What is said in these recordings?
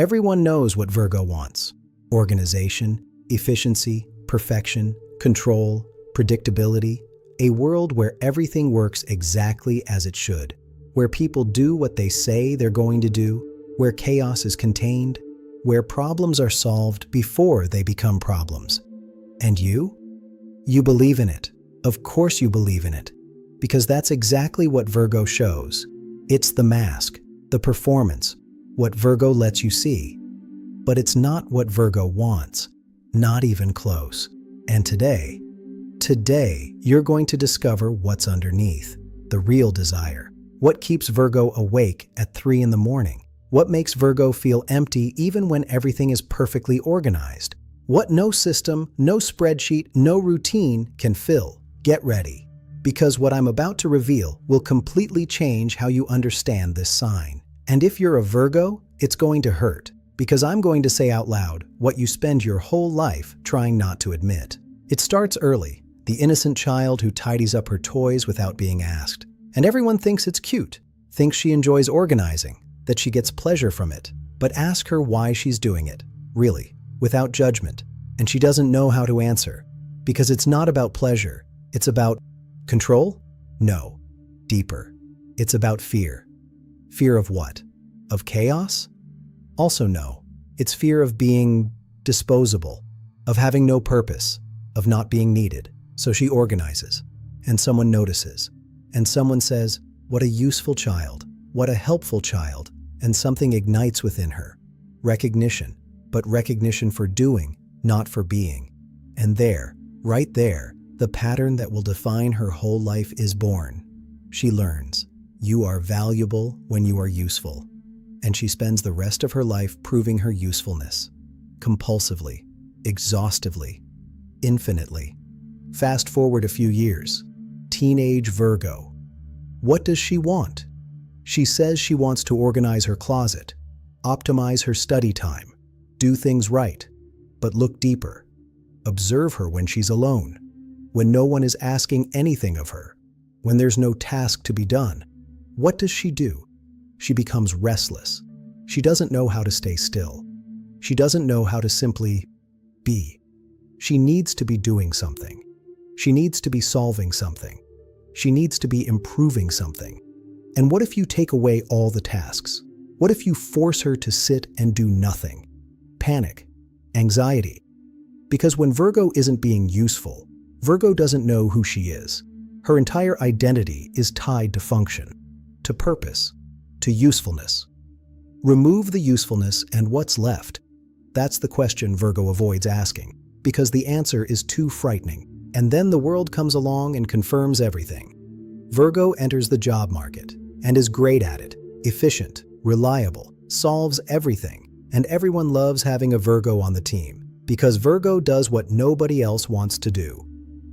Everyone knows what Virgo wants: organization, efficiency, perfection, control, predictability, a world where everything works exactly as it should, where people do what they say they're going to do, where chaos is contained, where problems are solved before they become problems. And you? You believe in it. Of course you believe in it, because that's exactly what Virgo shows. It's the mask, the performance, what Virgo lets you see. But it's not what Virgo wants, not even close. And today, you're going to discover what's underneath, the real desire. What keeps Virgo awake at 3 in the morning? What makes Virgo feel empty even when everything is perfectly organized? What no system, no spreadsheet, no routine can fill? Get ready, because what I'm about to reveal will completely change how you understand this sign. And if you're a Virgo, it's going to hurt, because I'm going to say out loud what you spend your whole life trying not to admit. It starts early, the innocent child who tidies up her toys without being asked. And everyone thinks it's cute, thinks she enjoys organizing, that she gets pleasure from it. But ask her why she's doing it, really, without judgment. And she doesn't know how to answer, because it's not about pleasure. It's about control? No, deeper. It's about fear. Fear of what? Of chaos? Also no. It's fear of being disposable, of having no purpose, of not being needed. So she organizes, and someone notices, and someone says, "What a useful child, what a helpful child," and something ignites within her. Recognition, but recognition for doing, not for being. And there, right there, the pattern that will define her whole life is born. She learns, you are valuable when you are useful. And she spends the rest of her life proving her usefulness. Compulsively, exhaustively, infinitely. Fast forward a few years. Teenage Virgo. What does she want? She says she wants to organize her closet, optimize her study time, do things right. But look deeper. Observe her when she's alone, when no one is asking anything of her, when there's no task to be done. What does she do? She becomes restless. She doesn't know how to stay still. She doesn't know how to simply be. She needs to be doing something. She needs to be solving something. She needs to be improving something. And what if you take away all the tasks? What if you force her to sit and do nothing? Panic, anxiety. Because when Virgo isn't being useful, Virgo doesn't know who she is. Her entire identity is tied to function, to purpose, to usefulness. Remove the usefulness and what's left? That's the question Virgo avoids asking, because the answer is too frightening. And then the world comes along and confirms everything. Virgo enters the job market and is great at it, efficient, reliable, solves everything, and everyone loves having a Virgo on the team, because Virgo does what nobody else wants to do.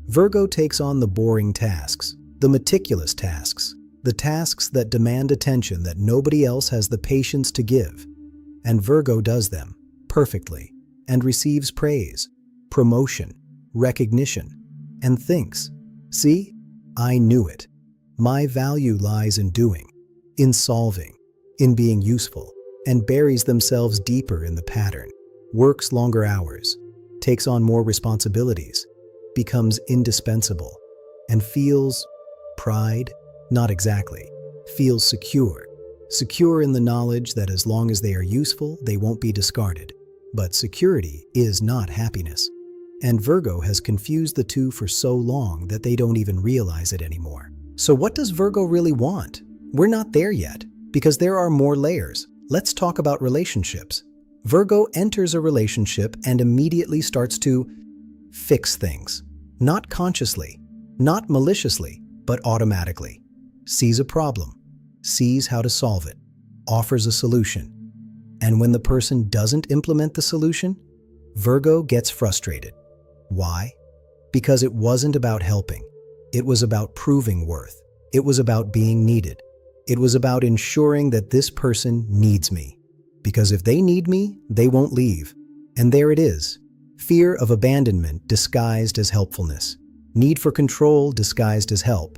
Virgo takes on the boring tasks, the meticulous tasks, the tasks that demand attention that nobody else has the patience to give. And Virgo does them perfectly and receives praise, promotion, recognition, and thinks, "See, I knew it. My value lies in doing, in solving, in being useful," and buries themselves deeper in the pattern, works longer hours, takes on more responsibilities, becomes indispensable, and feels pride? Not exactly. Feels secure. Secure in the knowledge that as long as they are useful, they won't be discarded. But security is not happiness. And Virgo has confused the two for so long that they don't even realize it anymore. So what does Virgo really want? We're not there yet, because there are more layers. Let's talk about relationships. Virgo enters a relationship and immediately starts to fix things. Not consciously, not maliciously, but automatically. Sees a problem, sees how to solve it, offers a solution. And when the person doesn't implement the solution, Virgo gets frustrated. Why? Because it wasn't about helping. It was about proving worth. It was about being needed. It was about ensuring that this person needs me. Because if they need me, they won't leave. And there it is. Fear of abandonment disguised as helpfulness. Need for control disguised as help.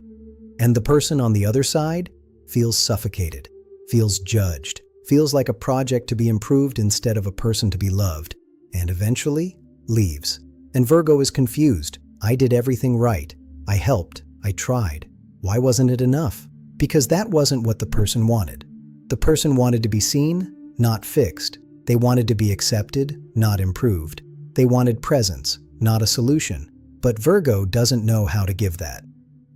And the person on the other side feels suffocated, feels judged, feels like a project to be improved instead of a person to be loved, and eventually leaves. And Virgo is confused. I did everything right. I helped. I tried. Why wasn't it enough? Because that wasn't what the person wanted. The person wanted to be seen, not fixed. They wanted to be accepted, not improved. They wanted presence, not a solution. But Virgo doesn't know how to give that.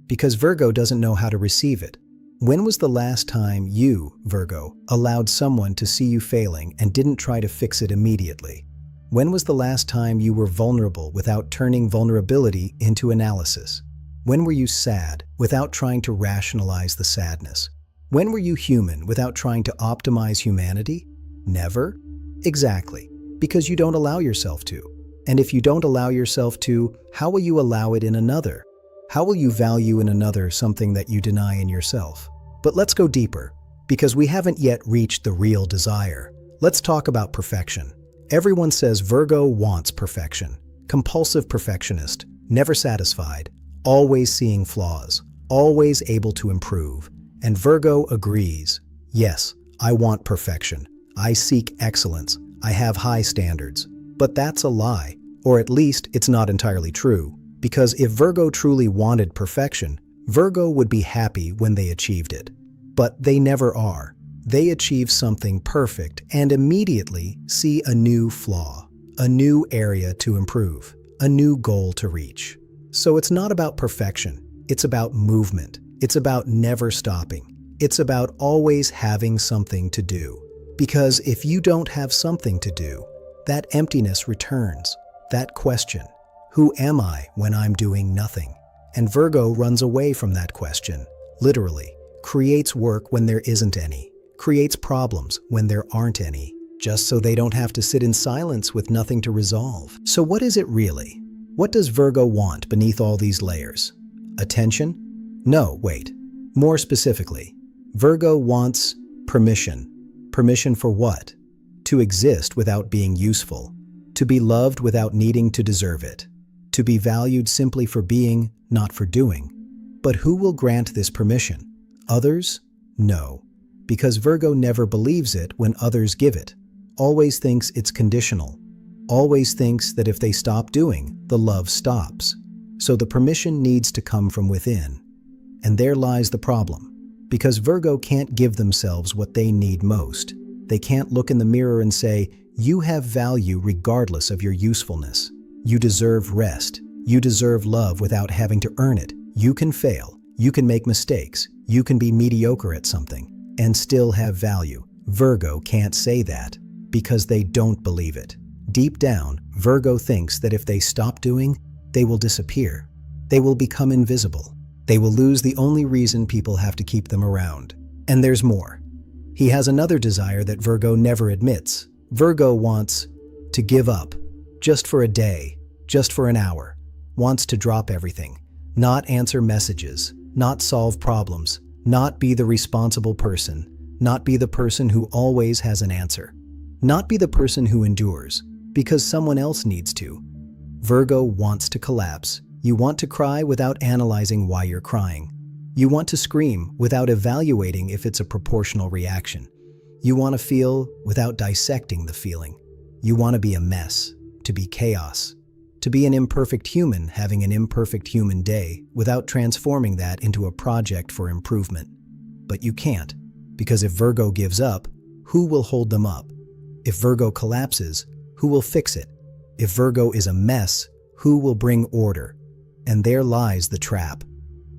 Because Virgo doesn't know how to receive it. When was the last time you, Virgo, allowed someone to see you failing and didn't try to fix it immediately? When was the last time you were vulnerable without turning vulnerability into analysis? When were you sad without trying to rationalize the sadness? When were you human without trying to optimize humanity? Never? Exactly, because you don't allow yourself to. And if you don't allow yourself to, how will you allow it in another? How will you value in another something that you deny in yourself? But let's go deeper, because we haven't yet reached the real desire. Let's talk about perfection. Everyone says Virgo wants perfection. Compulsive perfectionist, never satisfied, always seeing flaws, always able to improve. And Virgo agrees. Yes, I want perfection. I seek excellence. I have high standards. But that's a lie, or at least it's not entirely true. Because if Virgo truly wanted perfection, Virgo would be happy when they achieved it. But they never are. They achieve something perfect and immediately see a new flaw, a new area to improve, a new goal to reach. So it's not about perfection. It's about movement. It's about never stopping. It's about always having something to do. Because if you don't have something to do, that emptiness returns. That question, who am I when I'm doing nothing? And Virgo runs away from that question, literally, creates work when there isn't any, creates problems when there aren't any, just so they don't have to sit in silence with nothing to resolve. So what is it really? What does Virgo want beneath all these layers? Attention? No, wait. More specifically, Virgo wants permission. Permission for what? To exist without being useful. To be loved without needing to deserve it. To be valued simply for being, not for doing. But who will grant this permission? Others? No. Because Virgo never believes it when others give it. Always thinks it's conditional. Always thinks that if they stop doing, the love stops. So the permission needs to come from within. And there lies the problem. Because Virgo can't give themselves what they need most. They can't look in the mirror and say, you have value regardless of your usefulness. You deserve rest. You deserve love without having to earn it. You can fail. You can make mistakes. You can be mediocre at something and still have value. Virgo can't say that because they don't believe it. Deep down, Virgo thinks that if they stop doing, they will disappear. They will become invisible. They will lose the only reason people have to keep them around. And there's more. He has another desire that Virgo never admits. Virgo wants to give up, just for a day, just for an hour. Wants to drop everything, not answer messages, not solve problems, not be the responsible person, not be the person who always has an answer, not be the person who endures, because someone else needs to. Virgo wants to collapse. You want to cry without analyzing why you're crying. You want to scream without evaluating if it's a proportional reaction. You want to feel without dissecting the feeling. You want to be a mess, to be chaos, to be an imperfect human having an imperfect human day without transforming that into a project for improvement. But you can't, because if Virgo gives up, who will hold them up? If Virgo collapses, who will fix it? If Virgo is a mess, who will bring order? And there lies the trap.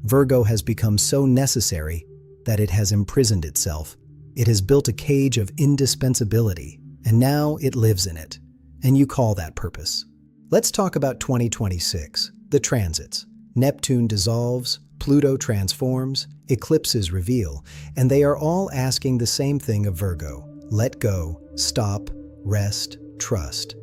Virgo has become so necessary that it has imprisoned itself. It has built a cage of indispensability, and now it lives in it. And you call that purpose. Let's talk about 2026, the transits. Neptune dissolves, Pluto transforms, eclipses reveal, and they are all asking the same thing of Virgo. Let go, stop, rest, trust.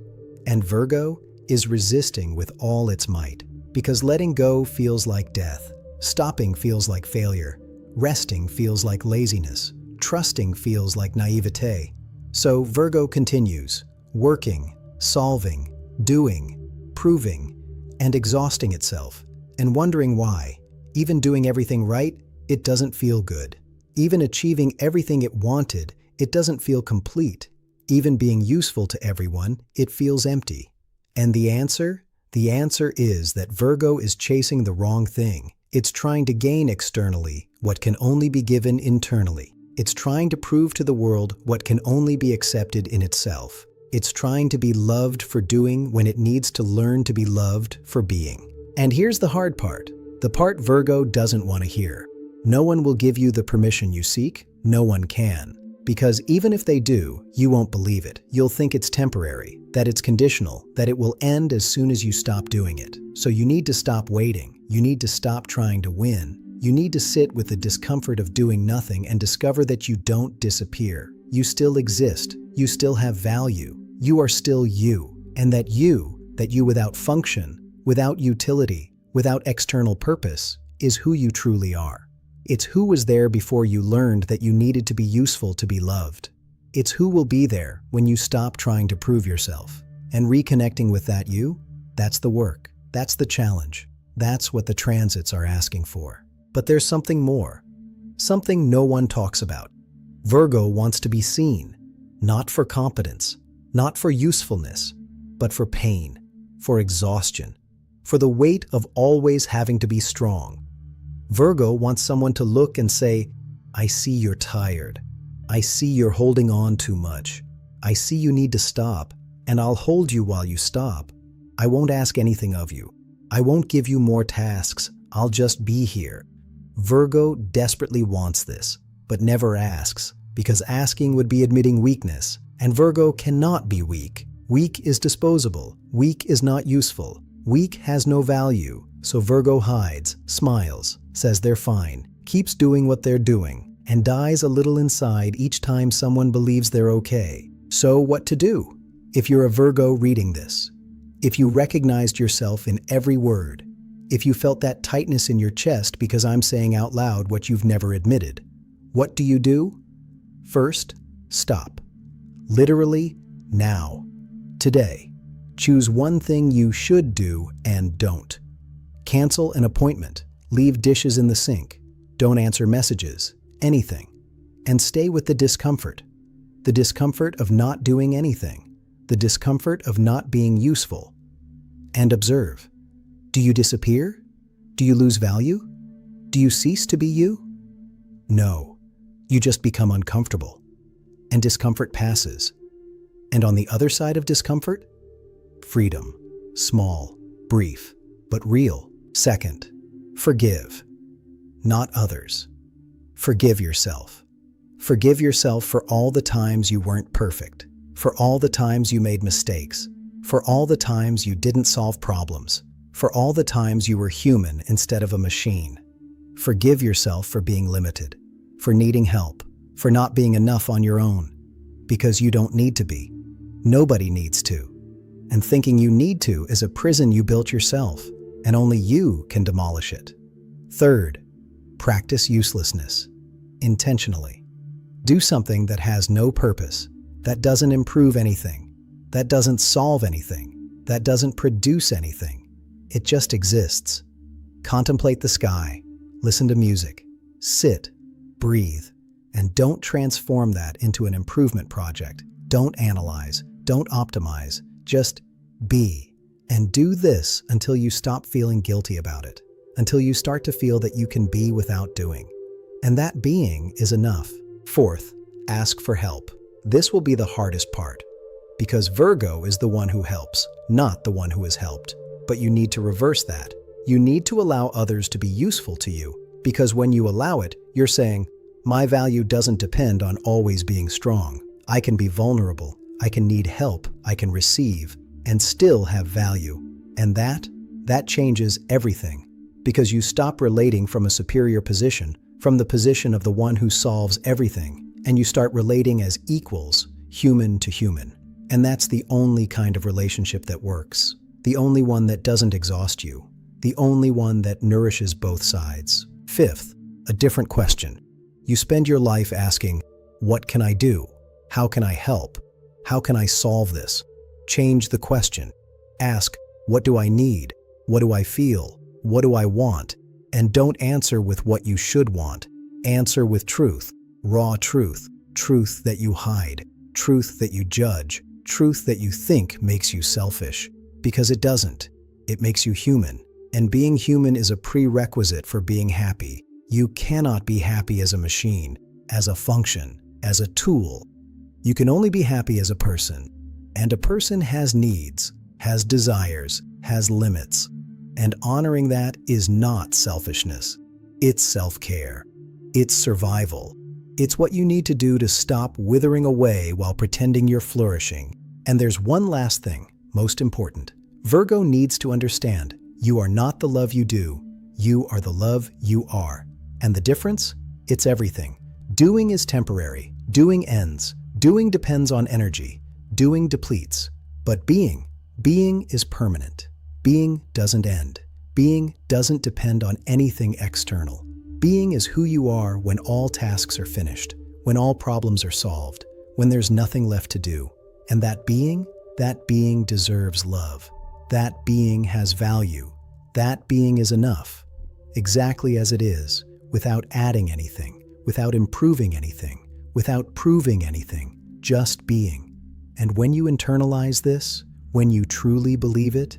And Virgo is resisting with all its might, because letting go feels like death, stopping feels like failure, resting feels like laziness, trusting feels like naivete. So Virgo continues, working, solving, doing, proving, and exhausting itself, and wondering why. Even doing everything right, it doesn't feel good. Even achieving everything it wanted, it doesn't feel complete. Even being useful to everyone, it feels empty. And the answer? The answer is that Virgo is chasing the wrong thing. It's trying to gain externally what can only be given internally. It's trying to prove to the world what can only be accepted in itself. It's trying to be loved for doing when it needs to learn to be loved for being. And here's the hard part, the part Virgo doesn't want to hear. No one will give you the permission you seek. No one can. Because even if they do, you won't believe it. You'll think it's temporary, that it's conditional, that it will end as soon as you stop doing it. So you need to stop waiting. You need to stop trying to win. You need to sit with the discomfort of doing nothing and discover that you don't disappear. You still exist. You still have value. You are still you. And that you without function, without utility, without external purpose, is who you truly are. It's who was there before you learned that you needed to be useful to be loved. It's who will be there when you stop trying to prove yourself. And reconnecting with that you, that's the work. That's the challenge. That's what the transits are asking for. But there's something more. Something no one talks about. Virgo wants to be seen, not for competence, not for usefulness, but for pain, for exhaustion, for the weight of always having to be strong. Virgo wants someone to look and say, I see you're tired. I see you're holding on too much. I see you need to stop, and I'll hold you while you stop. I won't ask anything of you. I won't give you more tasks. I'll just be here. Virgo desperately wants this, but never asks, because asking would be admitting weakness, and Virgo cannot be weak. Weak is disposable. Weak is not useful. Weak has no value. So Virgo hides, smiles, says they're fine, keeps doing what they're doing, and dies a little inside each time someone believes they're okay. So what to do? If you're a Virgo reading this, if you recognized yourself in every word, if you felt that tightness in your chest because I'm saying out loud what you've never admitted, what do you do? First, stop. Literally, now. Today. Choose one thing you should do and don't. Cancel an appointment. Leave dishes in the sink. Don't answer messages. Anything. And stay with the discomfort. The discomfort of not doing anything. The discomfort of not being useful. And observe. Do you disappear? Do you lose value? Do you cease to be you? No. You just become uncomfortable. And discomfort passes. And on the other side of discomfort? Freedom. Small, brief, but real. Second, forgive. Not others. Forgive yourself. Forgive yourself for all the times you weren't perfect, for all the times you made mistakes, for all the times you didn't solve problems, for all the times you were human instead of a machine. Forgive yourself for being limited, for needing help, for not being enough on your own, because you don't need to be. Nobody needs to. And thinking you need to is a prison you built yourself, and only you can demolish it. Third, practice uselessness. Intentionally. Do something that has no purpose, that doesn't improve anything, that doesn't solve anything, that doesn't produce anything. It just exists. Contemplate the sky, listen to music, sit, breathe, and don't transform that into an improvement project. Don't analyze, don't optimize, just be. And do this until you stop feeling guilty about it, until you start to feel that you can be without doing. And that being is enough. Fourth, ask for help. This will be the hardest part, because Virgo is the one who helps, not the one who is helped. But you need to reverse that. You need to allow others to be useful to you, because when you allow it, you're saying, my value doesn't depend on always being strong. I can be vulnerable. I can need help. I can receive. And still have value. And that changes everything, because you stop relating from a superior position, from the position of the one who solves everything, and you start relating as equals, human to human. And that's the only kind of relationship that works, the only one that doesn't exhaust you, the only one that nourishes both sides. Fifth, a different question. You spend your life asking, what can I do? How can I help? How can I solve this? Change the question. Ask, what do I need? What do I feel? What do I want? And don't answer with what you should want. Answer with truth, raw truth. truth that you hide, truth that you judge, truth that you think makes you selfish. Because it doesn't. It makes you human. And being human is a prerequisite for being happy. You cannot be happy as a machine, as a function, as a tool. You can only be happy as a person. And a person has needs, has desires, has limits. And honoring that is not selfishness. It's self-care. It's survival. It's what you need to do to stop withering away while pretending you're flourishing. And there's one last thing, most important. Virgo needs to understand, you are not the love you do. You are the love you are. And the difference? It's everything. Doing is temporary. Doing ends. Doing depends on energy. Doing depletes. But being is permanent. Being doesn't end. Being doesn't depend on anything external. Being is who you are when all tasks are finished, when all problems are solved, when there's nothing left to do. And that being deserves love. That being has value. That being is enough, exactly as it is, without adding anything, without improving anything, without proving anything, just being. And when you internalize this, when you truly believe it,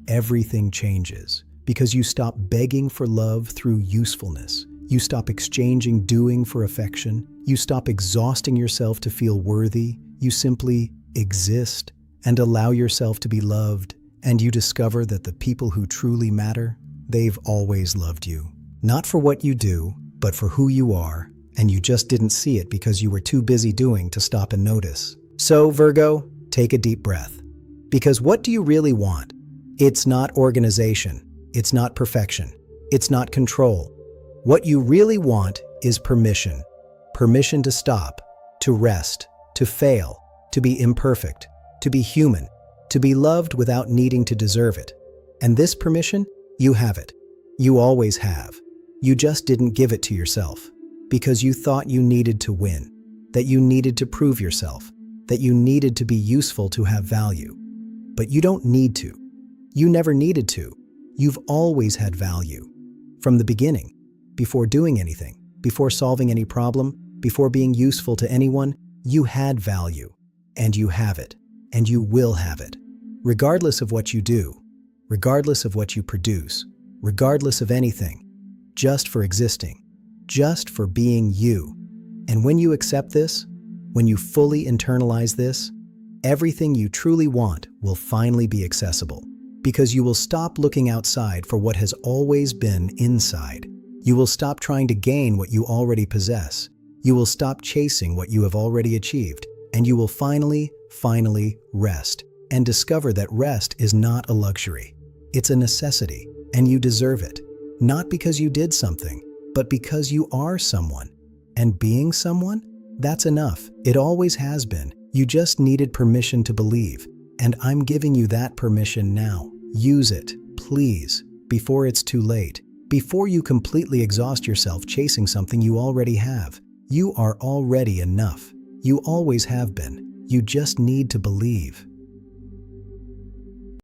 everything changes, because you stop begging for love through usefulness. You stop exchanging doing for affection. You stop exhausting yourself to feel worthy. You simply exist and allow yourself to be loved. And you discover that the people who truly matter, they've always loved you. Not for what you do, but for who you are. And you just didn't see it because you were too busy doing to stop and notice. So, Virgo, take a deep breath. Because what do you really want? It's not organization. It's not perfection. It's not control. What you really want is permission. Permission to stop, to rest, to fail, to be imperfect, to be human, to be loved without needing to deserve it. And this permission, you have it. You always have. You just didn't give it to yourself because you thought you needed to win, that you needed to prove yourself, that you needed to be useful to have value. But you don't need to. You never needed to. You've always had value. From the beginning, before doing anything, before solving any problem, before being useful to anyone, you had value. And you have it. And you will have it. Regardless of what you do, regardless of what you produce, regardless of anything, just for existing, just for being you. And when you accept this, when you fully internalize this, everything you truly want will finally be accessible. Because you will stop looking outside for what has always been inside. You will stop trying to gain what you already possess. You will stop chasing what you have already achieved. And you will finally rest and discover that rest is not a luxury. It's a necessity, and you deserve it. Not because you did something, but because you are someone. And being someone? That's enough. It always has been. You just needed permission to believe. And I'm giving you that permission now. Use it, please, before it's too late. Before you completely exhaust yourself chasing something you already have. You are already enough. You always have been. You just need to believe.